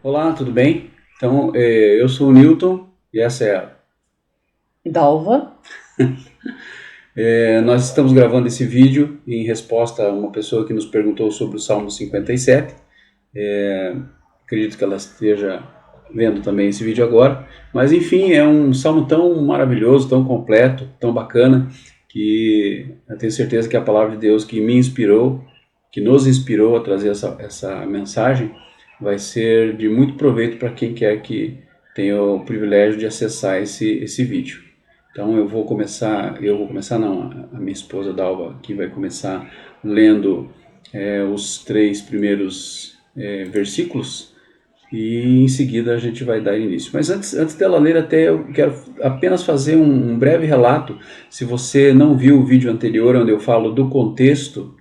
Olá, tudo bem? Então, eu sou o Newton e essa é a. Dalva. Nós estamos gravando esse vídeo em resposta a uma pessoa que nos perguntou sobre o Salmo 57. Acredito que ela esteja vendo também esse vídeo agora. Mas, enfim, é um salmo tão maravilhoso, tão completo, tão bacana, que eu tenho certeza que a palavra de Deus que me inspirou, que nos inspirou a trazer essa mensagem, vai ser de muito proveito para quem quer que tenha o privilégio de acessar esse vídeo. Então eu vou começar não, a minha esposa Dalva que vai começar lendo os três primeiros versículos e em seguida a gente vai dar início. Mas antes dela ler, até eu quero apenas fazer um breve relato. Se você não viu o vídeo anterior, onde eu falo do contexto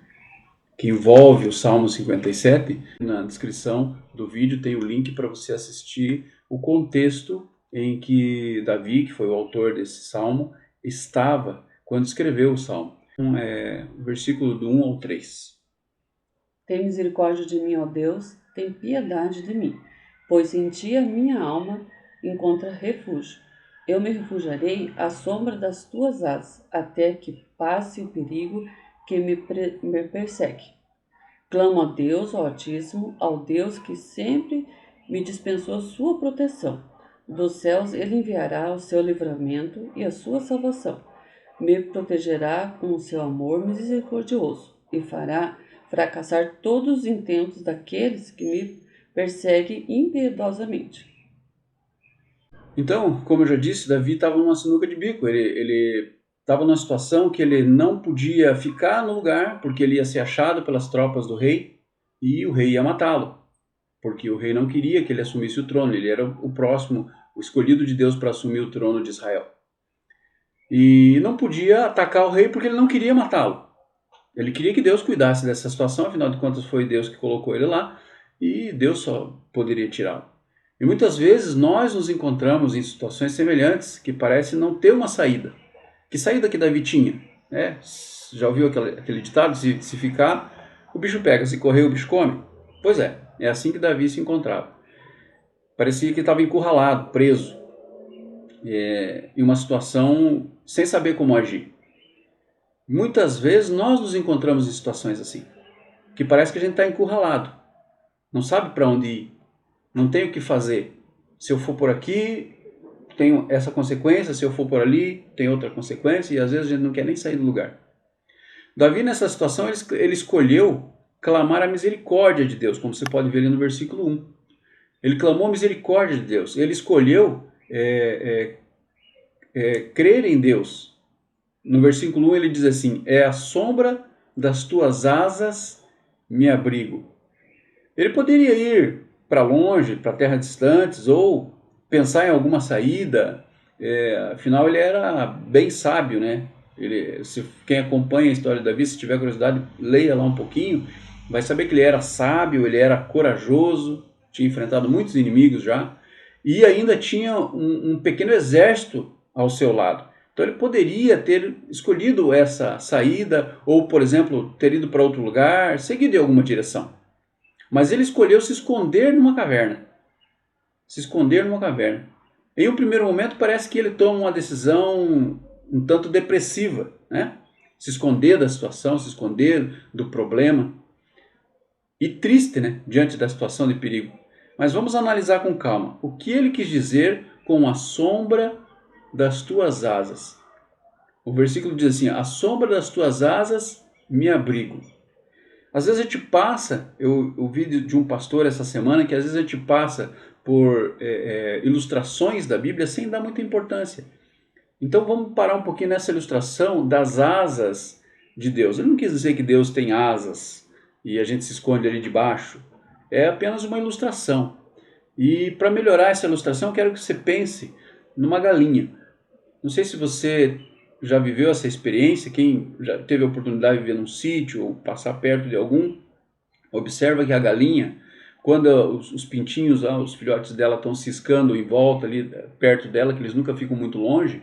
que envolve o Salmo 57, na descrição do vídeo tem o link para você assistir o contexto em que Davi, que foi o autor desse salmo, estava quando escreveu o salmo. O versículo do 1 ao 3. Tem misericórdia de mim, ó Deus, tem piedade de mim, pois em ti a minha alma encontra refúgio. Eu me refugiarei à sombra das tuas asas, até que passe o perigo que me persegue. Clamo a Deus, ao Altíssimo, ao Deus que sempre me dispensou sua proteção. Dos céus ele enviará o seu livramento e a sua salvação. Me protegerá com o seu amor misericordioso e fará fracassar todos os intentos daqueles que me perseguem impiedosamente. Então, como eu já disse, Davi estava numa sinuca de bico. Ele estava numa situação que ele não podia ficar no lugar, porque ele ia ser achado pelas tropas do rei e o rei ia matá-lo, porque o rei não queria que ele assumisse o trono. Ele era o próximo, o escolhido de Deus para assumir o trono de Israel. E não podia atacar o rei porque ele não queria matá-lo. Ele queria que Deus cuidasse dessa situação, afinal de contas foi Deus que colocou ele lá e Deus só poderia tirá-lo. E muitas vezes nós nos encontramos em situações semelhantes que parecem não ter uma saída. Que saída que Davi tinha? Já ouviu aquele ditado? Se ficar, o bicho pega, se correr, o bicho come? Pois é assim que Davi se encontrava. Parecia que estava encurralado, preso, em uma situação sem saber como agir. Muitas vezes nós nos encontramos em situações assim, que parece que a gente está encurralado, não sabe para onde ir, não tem o que fazer. Se eu for por aqui, tem essa consequência, se eu for por ali, tem outra consequência, e às vezes a gente não quer nem sair do lugar. Davi, nessa situação, ele escolheu clamar a misericórdia de Deus, como você pode ver ali no versículo 1. Ele clamou a misericórdia de Deus, ele escolheu crer em Deus. No versículo 1 ele diz assim: é a sombra das tuas asas me abrigo. Ele poderia ir para longe, para terras distantes, ou pensar em alguma saída. Afinal, ele era bem sábio, né? Quem acompanha a história de Davi, se tiver curiosidade, leia lá um pouquinho, vai saber que ele era sábio, ele era corajoso, tinha enfrentado muitos inimigos já, e ainda tinha um pequeno exército ao seu lado. Então ele poderia ter escolhido essa saída, ou, por exemplo, ter ido para outro lugar, seguido em alguma direção. Mas ele escolheu se esconder numa caverna. Se esconder numa caverna. Em um primeiro momento parece que ele toma uma decisão um tanto depressiva, né? Se esconder da situação, se esconder do problema. E triste, né? Diante da situação de perigo. Mas vamos analisar com calma. O que ele quis dizer com a sombra das tuas asas? O versículo diz assim: a sombra das tuas asas me abrigo. Às vezes a gente passa, eu ouvi de um pastor essa semana que às vezes a gente passa por ilustrações da Bíblia sem dar muita importância. Então vamos parar um pouquinho nessa ilustração das asas de Deus. Ele não quis dizer que Deus tem asas e a gente se esconde ali debaixo. É apenas uma ilustração. E para melhorar essa ilustração, eu quero que você pense numa galinha. Não sei se você já viveu essa experiência, quem já teve a oportunidade de viver num sítio ou passar perto de algum, observa que a galinha, quando os pintinhos, os filhotes dela estão ciscando em volta ali, perto dela, que eles nunca ficam muito longe,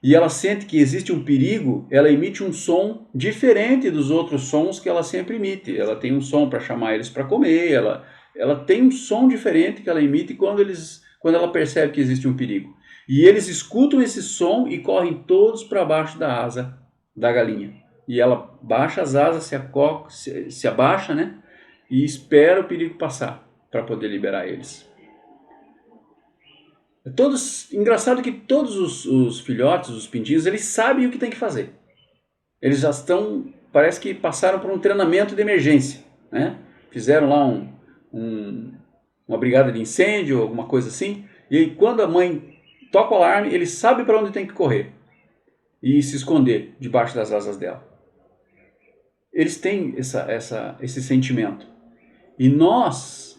e ela sente que existe um perigo, ela emite um som diferente dos outros sons que ela sempre emite. Ela tem um som para chamar eles para comer, ela tem um som diferente que ela emite quando ela percebe que existe um perigo. E eles escutam esse som e correm todos para baixo da asa da galinha. E ela baixa as asas, se abaixa, né? E espera o perigo passar para poder liberar eles. Engraçado que todos os filhotes, os pintinhos, eles sabem o que tem que fazer. Eles já estão, parece que passaram por um treinamento de emergência, né? Fizeram lá uma brigada de incêndio, alguma coisa assim. E aí quando a mãe toca o alarme, eles sabem para onde tem que correr e se esconder debaixo das asas dela. Eles têm esse sentimento. E nós,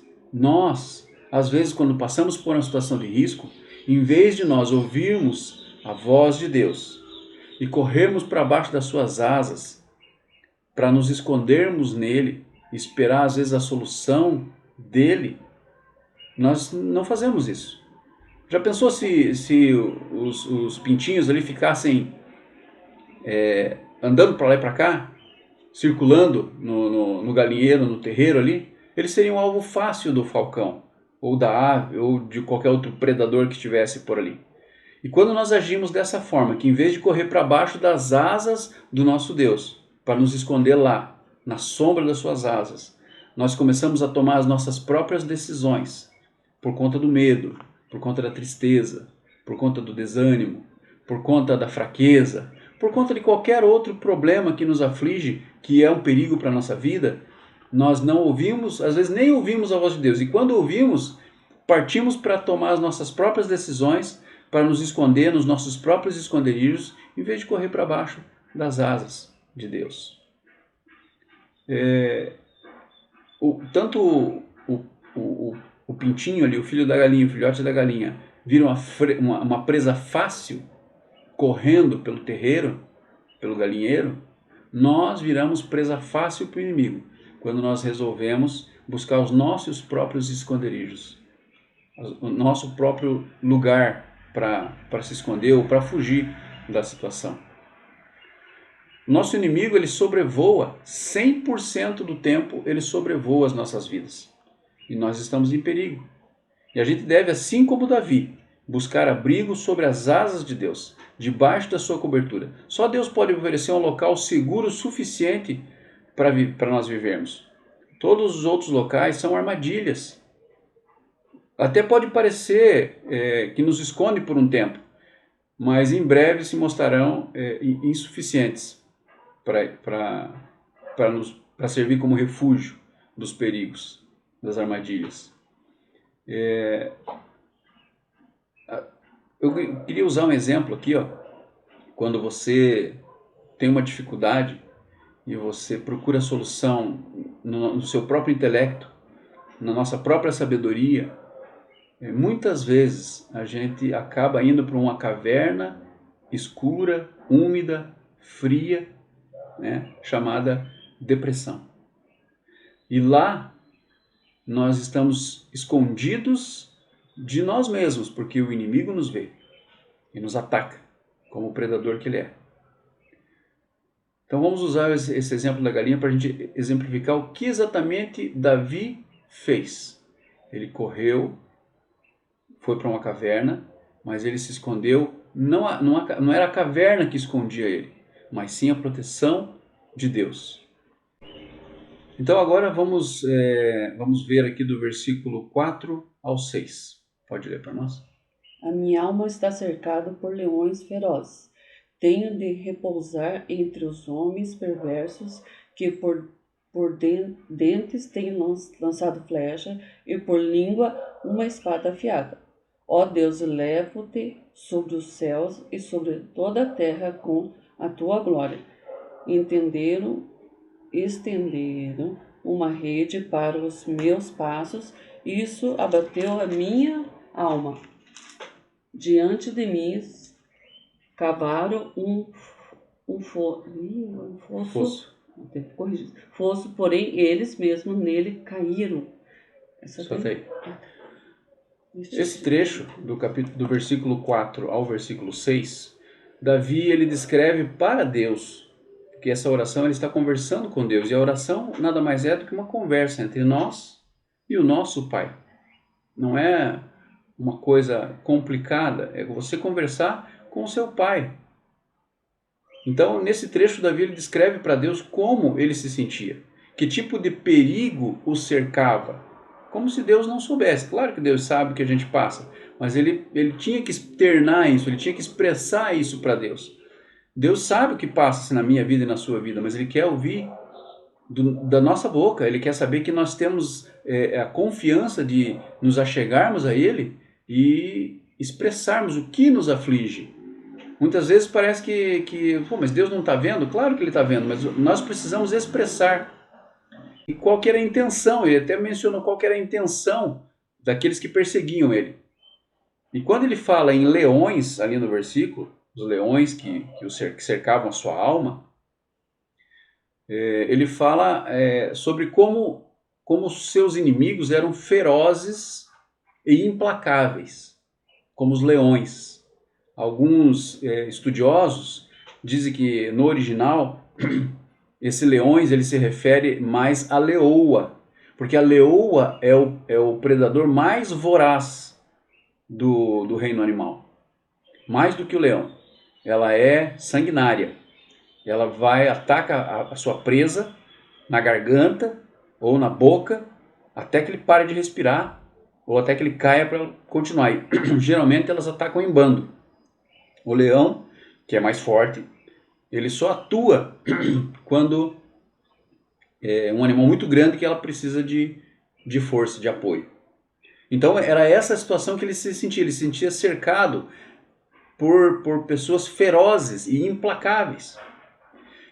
às vezes, quando passamos por uma situação de risco, em vez de nós ouvirmos a voz de Deus e corrermos para baixo das suas asas, para nos escondermos nele, esperar às vezes a solução dele, nós não fazemos isso. Já pensou se os pintinhos ali ficassem andando para lá e para cá, circulando no galinheiro, no terreiro ali? Eles seriam um alvo fácil do falcão, ou da ave, ou de qualquer outro predador que estivesse por ali. E quando nós agimos dessa forma, que em vez de correr para baixo das asas do nosso Deus, para nos esconder lá, na sombra das suas asas, nós começamos a tomar as nossas próprias decisões, por conta do medo, por conta da tristeza, por conta do desânimo, por conta da fraqueza, por conta de qualquer outro problema que nos aflige, que é um perigo para a nossa vida, nós não ouvimos, às vezes nem ouvimos a voz de Deus. E quando ouvimos, partimos para tomar as nossas próprias decisões, para nos esconder nos nossos próprios esconderijos, em vez de correr para baixo das asas de Deus. Tanto o pintinho ali, o filho da galinha, o filhote da galinha, viram uma presa fácil, correndo pelo terreiro, pelo galinheiro, nós viramos presa fácil para o inimigo, quando nós resolvemos buscar os nossos próprios esconderijos, o nosso próprio lugar para se esconder ou para fugir da situação. O nosso inimigo, ele sobrevoa, 100% do tempo, ele sobrevoa as nossas vidas. E nós estamos em perigo. E a gente deve, assim como Davi, buscar abrigo sobre as asas de Deus, debaixo da sua cobertura. Só Deus pode oferecer um local seguro o suficiente para nós vivermos. Todos os outros locais são armadilhas. Até pode parecer que nos esconde por um tempo, mas em breve se mostrarão insuficientes para servir como refúgio dos perigos, das armadilhas. Eu queria usar um exemplo aqui, quando você tem uma dificuldade e você procura solução no seu próprio intelecto, na nossa própria sabedoria, muitas vezes a gente acaba indo para uma caverna escura, úmida, fria, né, chamada depressão. E lá nós estamos escondidos de nós mesmos, porque o inimigo nos vê e nos ataca, como o predador que ele é. Então vamos usar esse exemplo da galinha para a gente exemplificar o que exatamente Davi fez. Ele correu, foi para uma caverna, mas ele se escondeu. Não era a caverna que escondia ele, mas sim a proteção de Deus. Então agora vamos ver aqui do versículo 4 ao 6. Pode ler para nós? A minha alma está cercada por leões ferozes. Tenho de repousar entre os homens perversos que por dentes têm lançado flecha e por língua uma espada afiada. Ó Deus, elevo-te sobre os céus e sobre toda a terra com a tua glória. Estenderam uma rede para os meus passos, isso abateu a minha alma. Diante de mim cavaram um fosso, porém eles mesmos nele caíram. Esse trecho do versículo 4 ao versículo 6, Davi ele descreve para Deus, porque essa oração ele está conversando com Deus, e a oração nada mais é do que uma conversa entre nós e o nosso Pai. Não é uma coisa complicada, é você conversar com o seu Pai. Então, nesse trecho, Davi ele descreve para Deus como ele se sentia, que tipo de perigo o cercava, como se Deus não soubesse. Claro que Deus sabe o que a gente passa, mas ele tinha que externar isso, ele tinha que expressar isso para Deus. Deus sabe o que passa na minha vida e na sua vida, mas Ele quer ouvir da nossa boca, Ele quer saber que nós temos a confiança de nos achegarmos a Ele e expressarmos o que nos aflige. Muitas vezes parece pô, mas Deus não está vendo? Claro que Ele está vendo, mas nós precisamos expressar. E qual que era a intenção? Ele até mencionou qual que era a intenção daqueles que perseguiam Ele. E quando ele fala em leões, ali no versículo, os leões que cercavam a sua alma, ele fala sobre como seus inimigos eram ferozes e implacáveis, como os leões. Alguns estudiosos dizem que no original, esse leões ele se refere mais à leoa, porque a leoa é o predador mais voraz do reino animal, mais do que o leão. Ela é sanguinária. Ela ataca a sua presa na garganta ou na boca até que ele pare de respirar ou até que ele caia para continuar. E, geralmente elas atacam em bando. O leão, que é mais forte, ele só atua quando é um animal muito grande que ela precisa de força, de apoio. Então era essa a situação que ele se sentia. Ele se sentia cercado por pessoas ferozes e implacáveis.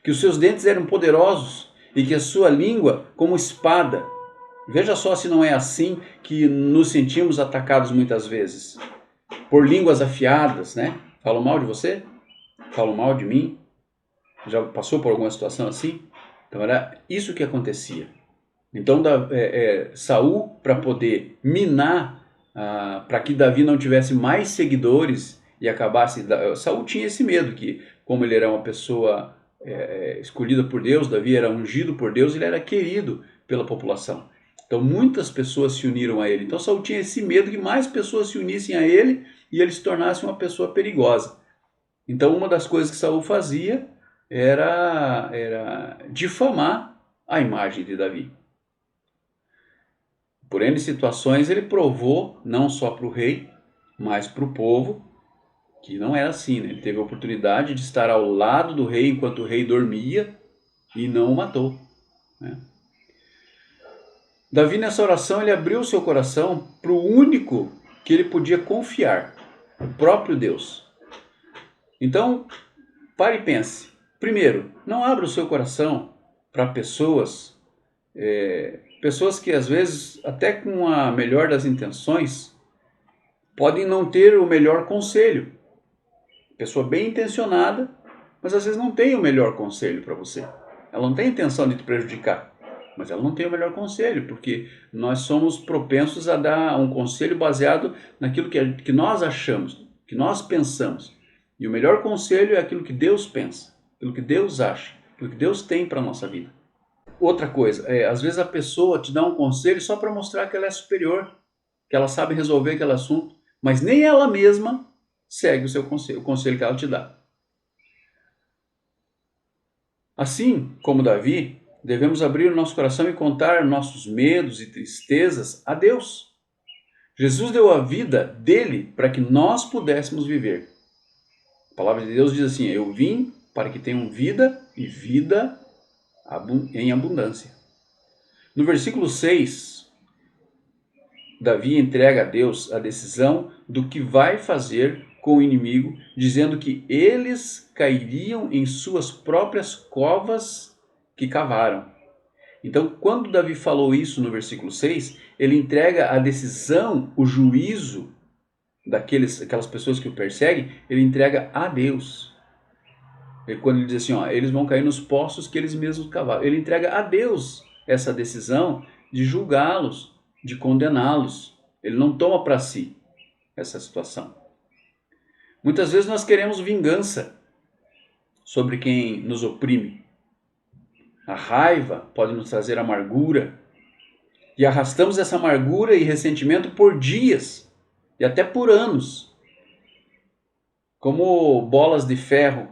Que os seus dentes eram poderosos e que a sua língua como espada. Veja só se não é assim que nos sentimos atacados muitas vezes. Por línguas afiadas, né? Falam mal de você? Falam mal de mim? Já passou por alguma situação assim? Então era isso que acontecia. Então Saul, para poder minar, para que Davi não tivesse mais seguidores e acabasse... Saul tinha esse medo que, como ele era uma pessoa escolhida por Deus, Davi era ungido por Deus, ele era querido pela população. Então muitas pessoas se uniram a ele. Então Saul tinha esse medo que mais pessoas se unissem a ele e ele se tornasse uma pessoa perigosa. Então uma das coisas que Saul fazia era difamar a imagem de Davi. Por N situações ele provou, não só para o rei, mas para o povo, que não era assim, né? Ele teve a oportunidade de estar ao lado do rei enquanto o rei dormia e não o matou, né? Davi, nessa oração, ele abriu o seu coração para o único que ele podia confiar, o próprio Deus. Então, pare e pense. Primeiro, não abra o seu coração para pessoas que às vezes, até com a melhor das intenções, podem não ter o melhor conselho. Pessoa bem intencionada, mas às vezes não tem o melhor conselho para você. Ela não tem intenção de te prejudicar, mas ela não tem o melhor conselho, porque nós somos propensos a dar um conselho baseado naquilo que nós achamos, que nós pensamos. E o melhor conselho é aquilo que Deus pensa, aquilo que Deus acha, aquilo que Deus tem para a nossa vida. Outra coisa, às vezes a pessoa te dá um conselho só para mostrar que ela é superior, que ela sabe resolver aquele assunto, mas nem ela mesma segue o conselho que ela te dá. Assim como Davi, devemos abrir o nosso coração e contar nossos medos e tristezas a Deus. Jesus deu a vida dele para que nós pudéssemos viver. A palavra de Deus diz assim: eu vim para que tenham vida e vida em abundância. No versículo 6, Davi entrega a Deus a decisão do que vai fazer com o inimigo, dizendo que eles cairiam em suas próprias covas que cavaram. Então, quando Davi falou isso no versículo 6, ele entrega a decisão, o juízo daquelas pessoas que o perseguem, ele entrega a Deus. E quando ele diz assim, eles vão cair nos poços que eles mesmos cavaram, ele entrega a Deus essa decisão de julgá-los, de condená-los. Ele não toma para si essa situação. Muitas vezes nós queremos vingança sobre quem nos oprime. A raiva pode nos trazer amargura. E arrastamos essa amargura e ressentimento por dias e até por anos, como bolas de ferro.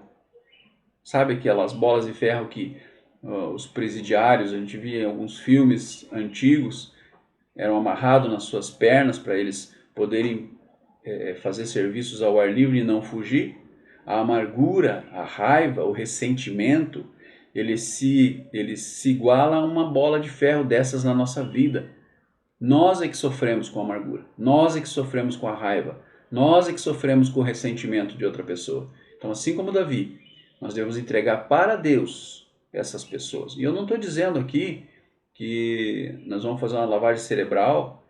Sabe aquelas bolas de ferro que os presidiários, a gente via em alguns filmes antigos, eram amarrados nas suas pernas para eles poderem fazer serviços ao ar livre e não fugir? A amargura, a raiva, o ressentimento, ele se iguala a uma bola de ferro dessas na nossa vida. Nós é que sofremos com a amargura, nós é que sofremos com a raiva, nós é que sofremos com o ressentimento de outra pessoa. Então, assim como Davi, nós devemos entregar para Deus essas pessoas. E eu não estou dizendo aqui que nós vamos fazer uma lavagem cerebral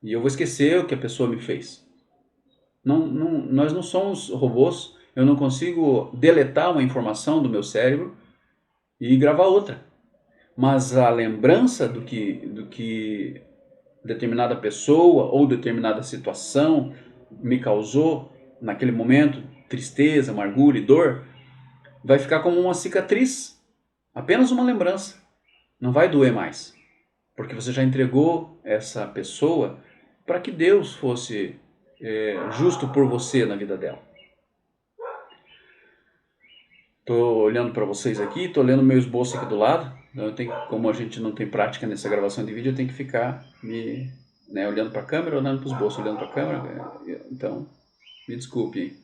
e eu vou esquecer o que a pessoa me fez. Nós não somos robôs, eu não consigo deletar uma informação do meu cérebro e gravar outra. Mas a lembrança do que determinada pessoa ou determinada situação me causou naquele momento, tristeza, amargura e dor, vai ficar como uma cicatriz, apenas uma lembrança. Não vai doer mais, porque você já entregou essa pessoa para que Deus fosse justo por você na vida dela. Estou olhando para vocês aqui, estou lendo meu esboço aqui do lado. Então como a gente não tem prática nessa gravação de vídeo, eu tenho que ficar olhando para a câmera, olhando para os bolsos, olhando para a câmera. Então, me desculpe aí.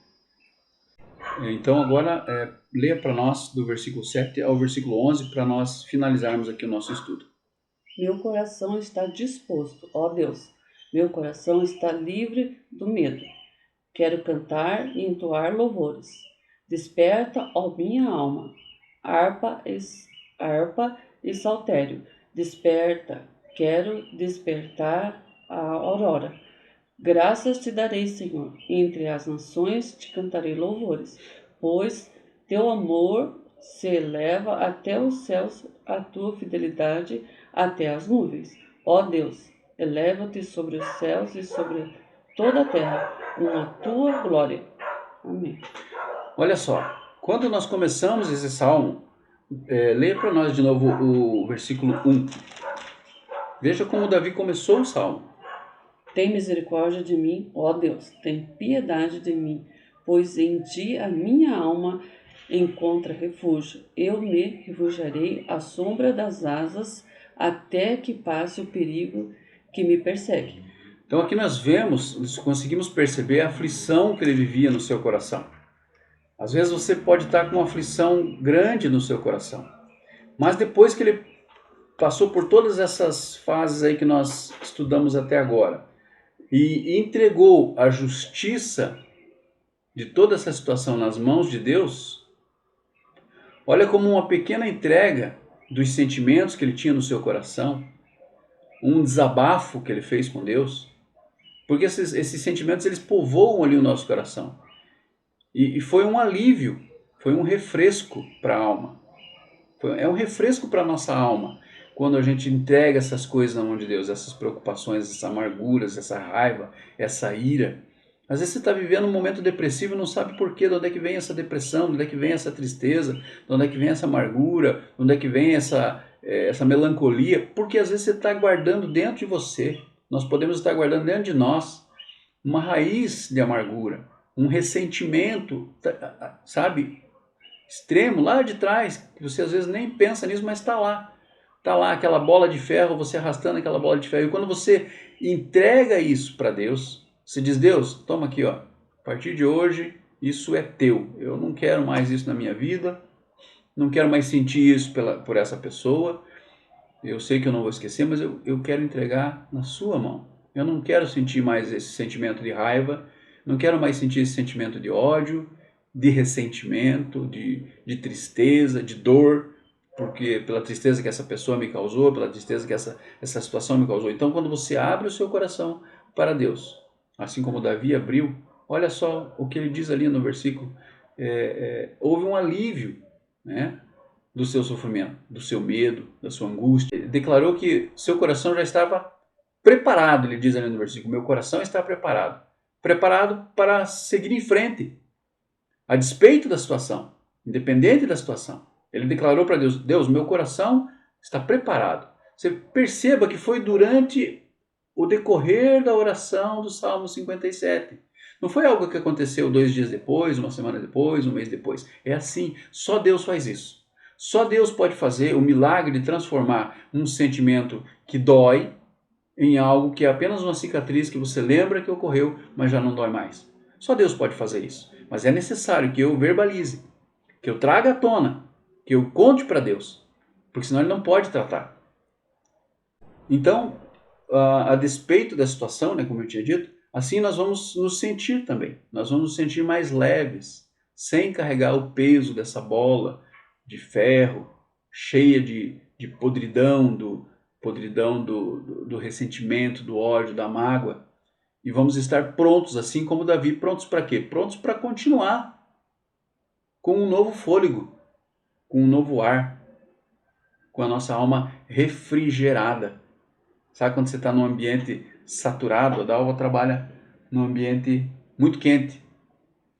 Então agora leia para nós do versículo 7 ao versículo 11 para nós finalizarmos aqui o nosso estudo. Meu coração está disposto, ó Deus. Meu coração está livre do medo. Quero cantar e entoar louvores. Desperta, ó minha alma, harpa e saltério. Desperta, quero despertar a aurora. Graças te darei, Senhor, entre as nações te cantarei louvores, pois teu amor se eleva até os céus, a tua fidelidade até as nuvens. Ó Deus, eleva-te sobre os céus e sobre toda a terra, com a tua glória. Amém. Olha só, quando nós começamos esse salmo, leia para nós de novo o versículo 1. Veja como Davi começou o salmo. Tem misericórdia de mim, ó Deus, tem piedade de mim, pois em ti a minha alma encontra refúgio. Eu me refugiarei à sombra das asas, até que passe o perigo que me persegue. Então aqui nós conseguimos perceber a aflição que ele vivia no seu coração. Às vezes você pode estar com uma aflição grande no seu coração, mas depois que ele passou por todas essas fases aí que nós estudamos até agora, e entregou a justiça de toda essa situação nas mãos de Deus, olha como uma pequena entrega dos sentimentos que ele tinha no seu coração, um desabafo que ele fez com Deus, porque esses sentimentos eles povoam ali o nosso coração, e foi um alívio, foi um refresco para a alma, é um refresco para a nossa alma, quando a gente entrega essas coisas na mão de Deus, essas preocupações, essas amarguras, essa raiva, essa ira. Às vezes você está vivendo um momento depressivo e não sabe por quê, de onde é que vem essa depressão, de onde é que vem essa tristeza, de onde é que vem essa amargura, de onde é que vem essa melancolia, porque às vezes você está guardando dentro de você, nós podemos estar guardando dentro de nós uma raiz de amargura, um ressentimento, sabe, extremo, lá de trás, que você às vezes nem pensa nisso, mas está lá. Está lá aquela bola de ferro, você arrastando aquela bola de ferro. E quando você entrega isso para Deus, você diz, Deus, toma aqui, ó, a partir de hoje isso é teu. Eu não quero mais isso na minha vida, não quero mais sentir isso por essa pessoa. Eu sei que eu não vou esquecer, mas eu quero entregar na sua mão. Eu não quero sentir mais esse sentimento de raiva, não quero mais sentir esse sentimento de ódio, de ressentimento, de tristeza, de dor, porque pela tristeza que essa pessoa me causou, pela tristeza que essa situação me causou. Então, quando você abre o seu coração para Deus, assim como Davi abriu, olha só o que ele diz ali no versículo, houve um alívio, né, do seu sofrimento, do seu medo, da sua angústia. Ele declarou que seu coração já estava preparado, ele diz ali no versículo, meu coração está preparado para seguir em frente, a despeito da situação, independente da situação. Ele declarou para Deus, Deus, meu coração está preparado. Você perceba que foi durante o decorrer da oração do Salmo 57. Não foi algo que aconteceu 2 dias depois, uma semana depois, um mês depois. É assim, só Deus faz isso. Só Deus pode fazer o milagre de transformar um sentimento que dói em algo que é apenas uma cicatriz que você lembra que ocorreu, mas já não dói mais. Só Deus pode fazer isso. Mas é necessário que eu verbalize, que eu traga à tona, que eu conte para Deus, porque senão Ele não pode tratar. Então, a despeito da situação, né, como eu tinha dito, assim nós vamos nos sentir também. Nós vamos nos sentir mais leves, sem carregar o peso dessa bola de ferro, cheia de podridão, do ressentimento, do ódio, da mágoa. E vamos estar prontos, assim como Davi. Prontos para quê? Prontos para continuar com um novo fôlego, com um novo ar, com a nossa alma refrigerada. Sabe quando você está num ambiente saturado? A Dalva trabalha num ambiente muito quente,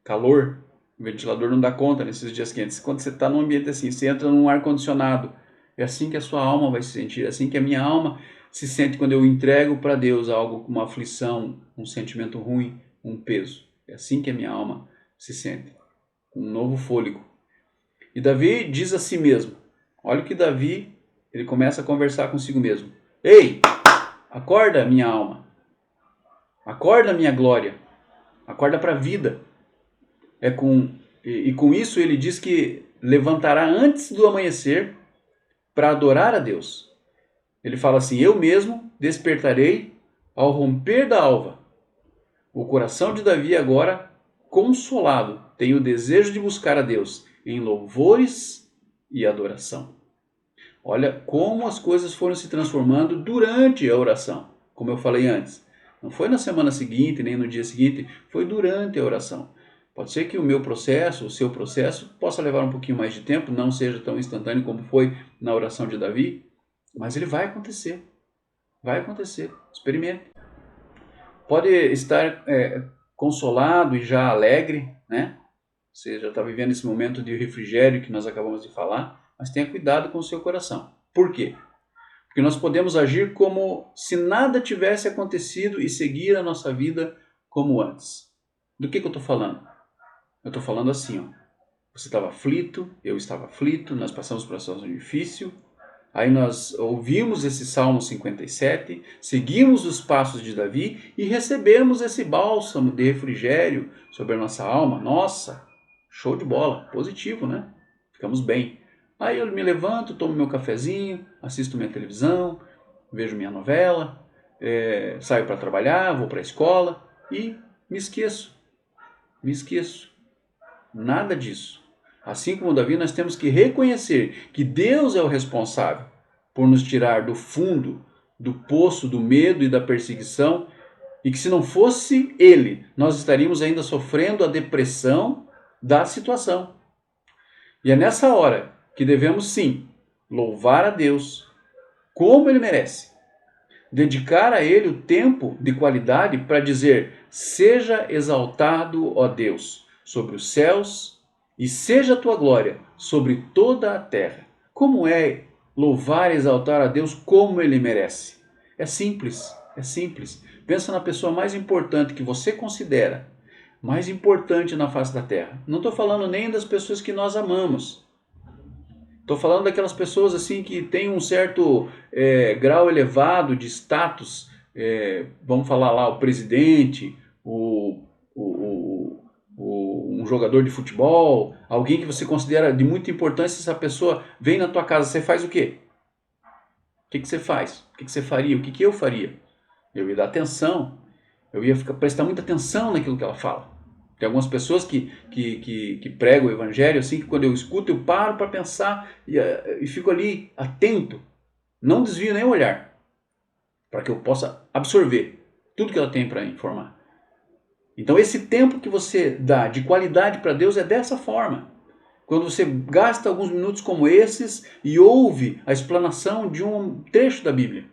calor. O ventilador não dá conta nesses dias quentes. Quando você está num ambiente assim, você entra num ar-condicionado. É assim que a sua alma vai se sentir. É assim que a minha alma se sente quando eu entrego para Deus algo com uma aflição, um sentimento ruim, um peso. É assim que a minha alma se sente. Com um novo fôlego. E Davi diz a si mesmo. Olha o que Davi, ele começa a conversar consigo mesmo. Ei! Acorda, minha alma. Acorda, minha glória. Acorda para a vida. E com isso ele diz que levantará antes do amanhecer para adorar a Deus. Ele fala assim, eu mesmo despertarei ao romper da alva. O coração de Davi agora, consolado, tem o desejo de buscar a Deus em louvores e adoração. Olha como as coisas foram se transformando durante a oração, como eu falei antes. Não foi na semana seguinte, nem no dia seguinte, foi durante a oração. Pode ser que o meu processo, o seu processo, possa levar um pouquinho mais de tempo, não seja tão instantâneo como foi na oração de Davi, mas ele vai acontecer. Vai acontecer. Experimente. Pode estar consolado e já alegre, né? Você já está vivendo esse momento de refrigério que nós acabamos de falar, mas tenha cuidado com o seu coração. Por quê? Porque nós podemos agir como se nada tivesse acontecido e seguir a nossa vida como antes. Do que eu estou falando? Eu estou falando assim, ó. Você estava aflito, eu estava aflito, nós passamos por uma situação difícil, aí nós ouvimos esse Salmo 57, seguimos os passos de Davi e recebemos esse bálsamo de refrigério sobre a nossa alma. Nossa, show de bola, positivo, né? Ficamos bem. Aí eu me levanto, tomo meu cafezinho, assisto minha televisão, vejo minha novela, saio para trabalhar, vou para a escola e me esqueço. Nada disso. Assim como Davi, nós temos que reconhecer que Deus é o responsável por nos tirar do fundo, do poço do medo e da perseguição, e que se não fosse Ele, nós estaríamos ainda sofrendo a depressão da situação. E é nessa hora que devemos sim louvar a Deus como Ele merece. Dedicar a Ele o tempo de qualidade para dizer, seja exaltado, ó Deus, sobre os céus, e seja a tua glória sobre toda a terra. Como é louvar e exaltar a Deus como Ele merece? É simples, é simples. Pensa na pessoa mais importante que você considera, mais importante na face da terra. Não estou falando nem das pessoas que nós amamos. Estou falando daquelas pessoas assim que têm um certo grau elevado de status, vamos falar lá, o presidente, um jogador de futebol, alguém que você considera de muita importância. Essa pessoa vem na tua casa, você faz o quê? O que você faz? O que você faria? O que eu faria? Eu ia dar atenção, eu ia prestar muita atenção naquilo que ela fala. Tem algumas pessoas que pregam o evangelho, assim, que quando eu escuto, eu paro para pensar e fico ali atento. Não desvio nem o olhar, para que eu possa absorver tudo que ela tem para informar. Então esse tempo que você dá de qualidade para Deus é dessa forma. Quando você gasta alguns minutos como esses e ouve a explanação de um trecho da Bíblia.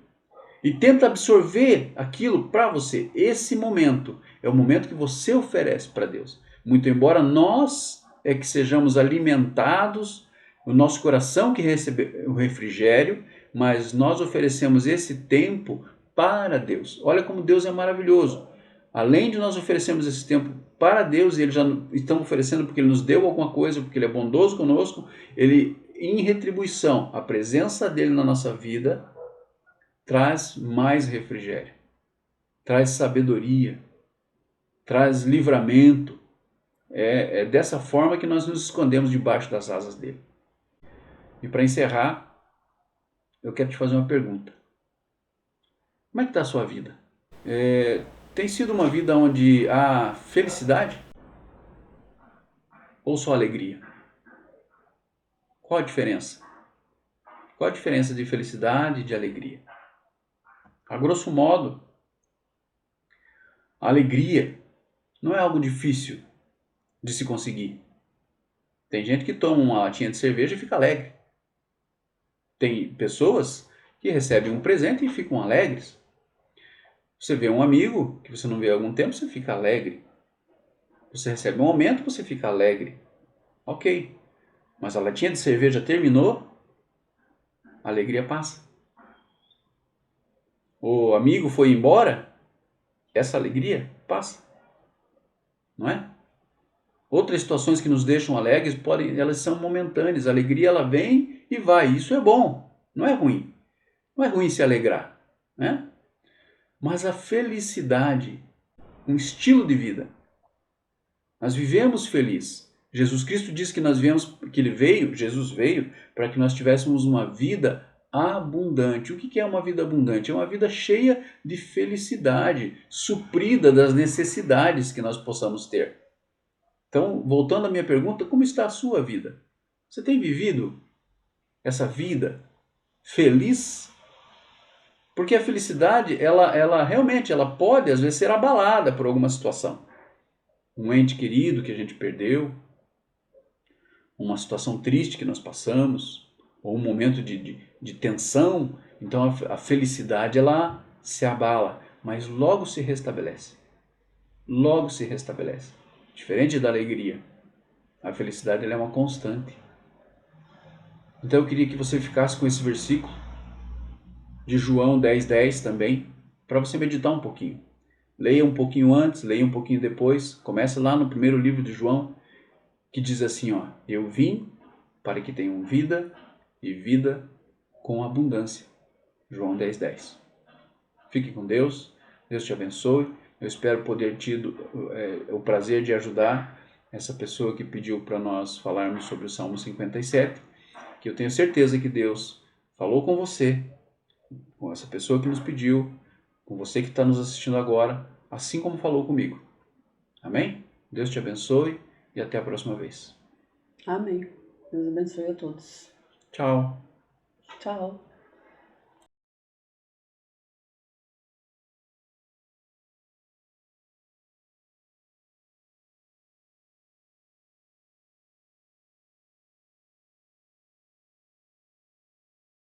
E tenta absorver aquilo para você. Esse momento é o momento que você oferece para Deus. Muito embora nós que sejamos alimentados, o nosso coração que recebe o refrigério, mas nós oferecemos esse tempo para Deus. Olha como Deus é maravilhoso. Além de nós oferecermos esse tempo para Deus, e Ele já estamos oferecendo porque Ele nos deu alguma coisa, porque Ele é bondoso conosco, Ele, em retribuição, a presença dEle na nossa vida traz mais refrigério, traz sabedoria, traz livramento. É dessa forma que nós nos escondemos debaixo das asas dEle. E para encerrar, eu quero te fazer uma pergunta. Como é que está a sua vida? Tem sido uma vida onde há felicidade ou só alegria? Qual a diferença? Qual a diferença de felicidade e de alegria? A grosso modo, a alegria não é algo difícil de se conseguir. Tem gente que toma uma latinha de cerveja e fica alegre. Tem pessoas que recebem um presente e ficam alegres. Você vê um amigo que você não vê há algum tempo, você fica alegre. Você recebe um aumento, você fica alegre. Ok, mas a latinha de cerveja terminou, a alegria passa. O amigo foi embora, essa alegria passa. Não é? Outras situações que nos deixam alegres, elas são momentâneas. A alegria ela vem e vai. Isso é bom, não é ruim. Não é ruim se alegrar, né? Mas a felicidade, um estilo de vida. Nós vivemos feliz. Jesus Cristo diz que Jesus veio para que nós tivéssemos uma vida abundante. O que é uma vida abundante? É uma vida cheia de felicidade, suprida das necessidades que nós possamos ter. Então, voltando à minha pergunta, como está a sua vida? Você tem vivido essa vida feliz? Porque a felicidade, ela realmente pode às vezes ser abalada por alguma situação. Um ente querido que a gente perdeu, uma situação triste que nós passamos, ou um momento de tensão. Então a felicidade ela se abala, mas logo se restabelece. Logo se restabelece. Diferente da alegria, a felicidade ela é uma constante. Então eu queria que você ficasse com esse versículo de João 10:10 também, para você meditar um pouquinho. Leia um pouquinho antes, leia um pouquinho depois. Começa lá no primeiro livro de João, que diz assim, ó: eu vim para que tenham vida e vida com abundância. João 10:10. Fique com Deus, Deus te abençoe. Eu espero poder tido o prazer de ajudar essa pessoa que pediu para nós falarmos sobre o Salmo 57, que eu tenho certeza que Deus falou com você, com essa pessoa que nos pediu, com você que está nos assistindo agora, assim como falou comigo. Amém? Deus te abençoe e até a próxima vez. Amém. Deus abençoe a todos. Tchau. Tchau.